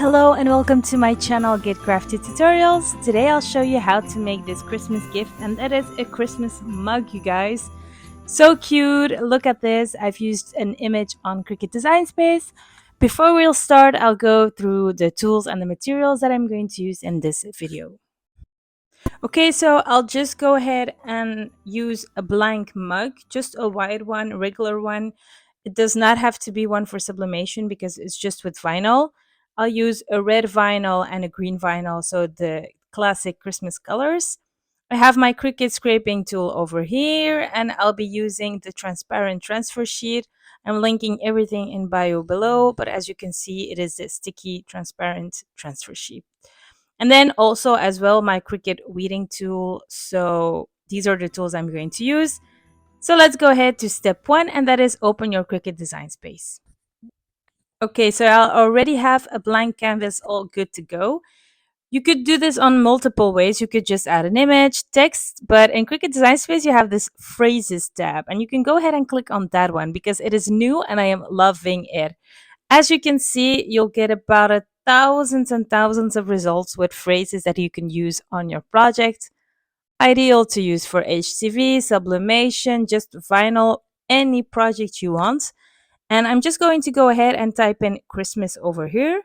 Hello and welcome to my channel Get Crafty Tutorials. Today I'll show you how to make this Christmas gift, and that is a Christmas mug, you guys. So cute, look at this. I've used an image on Cricut Design Space. Before we'll start, I'll go through the tools and the materials that I'm going to use in this video. Okay, so I'll just go ahead and use a blank mug, just a white one, regular one. It does not have to be one for sublimation because it's just with vinyl. I'll use a red vinyl and a green vinyl, so the classic Christmas colors. I have my Cricut scraping tool over here, and I'll be using the transparent transfer sheet. I'm linking everything in bio below, but as you can see, it is the sticky transparent transfer sheet. And then also as well my Cricut weeding tool. So these are the tools I'm going to use. So let's go ahead to step one, and that is open your Cricut Design Space. Okay, so I already have a blank canvas all good to go. You could do this on multiple ways. You could just add an image, text, but in Cricut Design Space, you have this phrases tab, and you can go ahead and click on that one because it is new and I am loving it. As you can see, you'll get about thousands and thousands of results with phrases that you can use on your project. Ideal to use for HTV, sublimation, just vinyl, any project you want. And I'm just going to go ahead and type in Christmas over here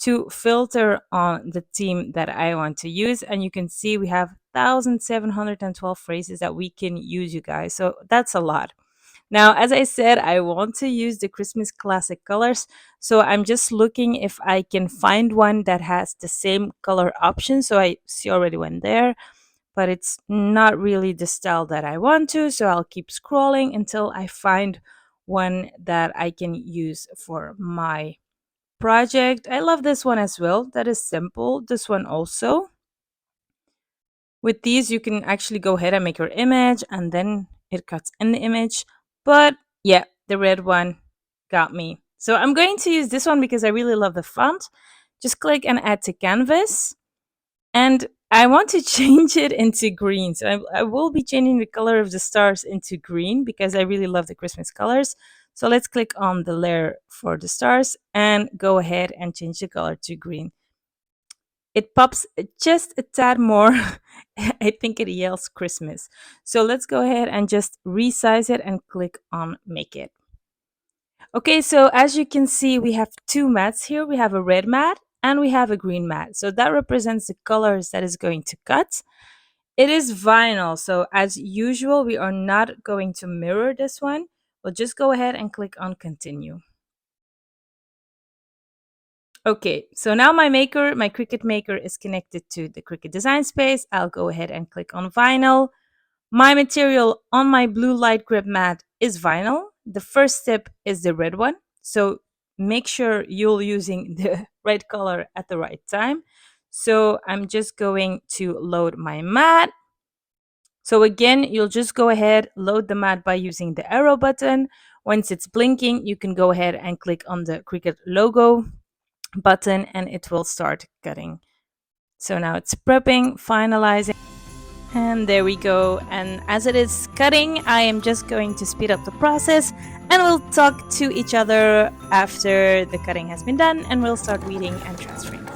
to filter on the theme that I want to use. And you can see we have 1,712 phrases that we can use, you guys. So that's a lot. Now, as I said, I want to use the Christmas classic colors. So I'm just looking if I can find one that has the same color option. So I see already one there, but it's not really the style that I want to. So I'll keep scrolling until I find one that I can use for my project. I love this one as well. That is simple. This one also. With these, you can actually go ahead and make your image and then it cuts in the image. But yeah, the red one got me. So I'm going to use this one because I really love the font. Just click and add to canvas. And I want to change it into green. So I will be changing the color of the stars into green because I really love the Christmas colors. So let's click on the layer for the stars and go ahead and change the color to green. It pops just a tad more. I think it yells Christmas. So let's go ahead and just resize it and click on make it. Okay, so as you can see, we have two mats here. We have a red mat and we have a green mat. So that represents the colors that is going to cut. It is vinyl. So as usual, we are not going to mirror this one. We'll just go ahead and click on continue. Okay, so now my Cricut maker is connected to the Cricut Design Space. I'll go ahead and click on vinyl. My material on my blue light grip mat is vinyl. The first step is the red one. So make sure you're using the right color at the right time. So I'm just going to load my mat. So again, you'll just go ahead, load the mat by using the arrow button. Once it's blinking, you can go ahead and click on the Cricut logo button and it will start cutting. So now it's prepping, finalizing, and there we go. And as it is cutting, I am just going to speed up the process and we'll talk to each other after the cutting has been done and we'll start weeding and transferring.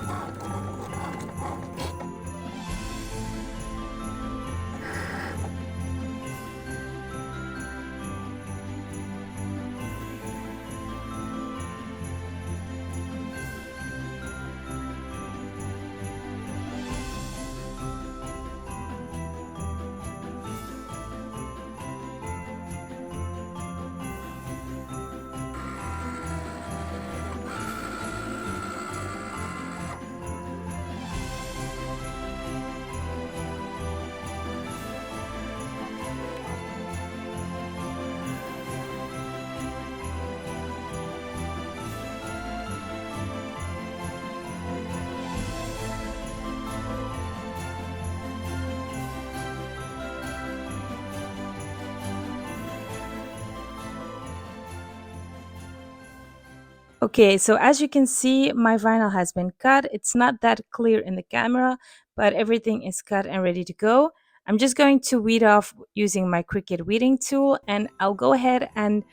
Okay, so as you can see, my vinyl has been cut. It's not that clear in the camera, but everything is cut and ready to go. I'm just going to weed off using my Cricut weeding tool, and I'll go ahead and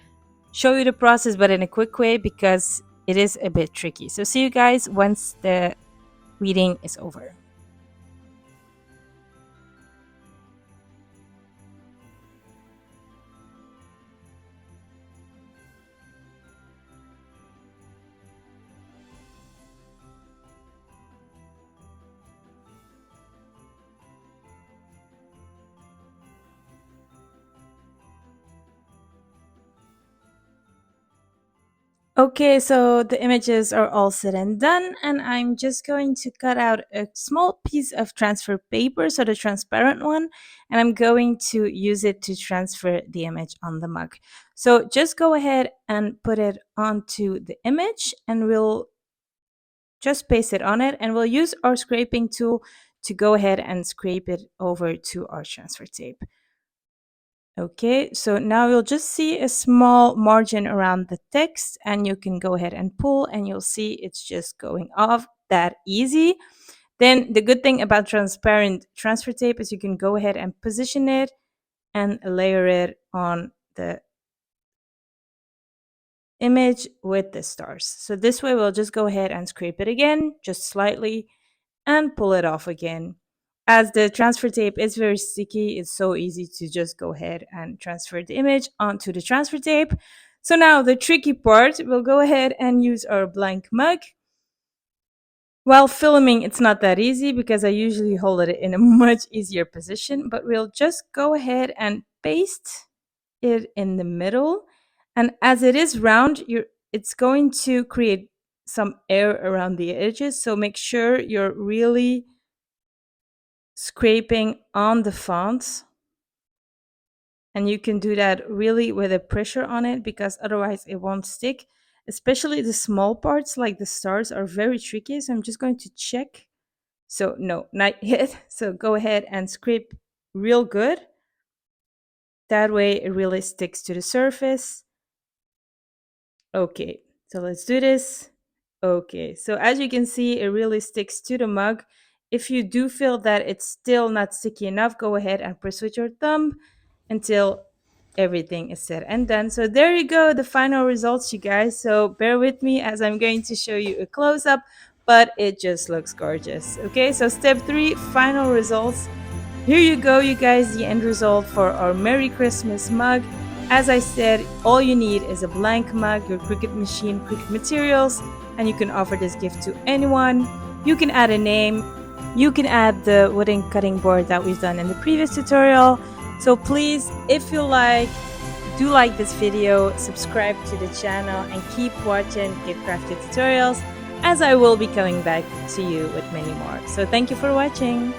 show you the process, but in a quick way because it is a bit tricky. So see you guys once the reading is over. Okay, so the images are all said and done, and I'm just going to cut out a small piece of transfer paper, so the transparent one, and I'm going to use it to transfer the image on the mug. So just go ahead and put it onto the image, and we'll just paste it on it, and we'll use our scraping tool to go ahead and scrape it over to our transfer tape. Okay, so now you'll just see a small margin around the text, and you can go ahead and pull, and you'll see it's just going off that easy. Then the good thing about transparent transfer tape is you can go ahead and position it and layer it on the image with the stars. So this way we'll just go ahead and scrape it again, just slightly, and pull it off again. As the transfer tape is very sticky, it's so easy to just go ahead and transfer the image onto the transfer tape. So now the tricky part, we'll go ahead and use our blank mug. While filming, it's not that easy because I usually hold it in a much easier position, but we'll just go ahead and paste it in the middle. And as it is round, it's going to create some air around the edges. So make sure you're really scraping on the font, and you can do that really with a pressure on it because otherwise it won't stick. Especially the small parts like the stars are very tricky, so I'm just going to check. So no, not yet. So go ahead and scrape real good. That way it really sticks to the surface. Okay, so let's do this. Okay, so as you can see, it really sticks to the mug. If you do feel that it's still not sticky enough, go ahead and press with your thumb until everything is said and done. So there you go, the final results, you guys. So bear with me as I'm going to show you a close-up, but it just looks gorgeous. Okay, so step 3, final results. Here you go, you guys, the end result for our Merry Christmas mug. As I said, all you need is a blank mug, your Cricut machine, Cricut materials, and you can offer this gift to anyone. You can add a name. You can add the wooden cutting board that we've done in the previous tutorial. So please, if you do like this video, subscribe to the channel and keep watching Get Crafty tutorials, as I will be coming back to you with many more. So thank you for watching.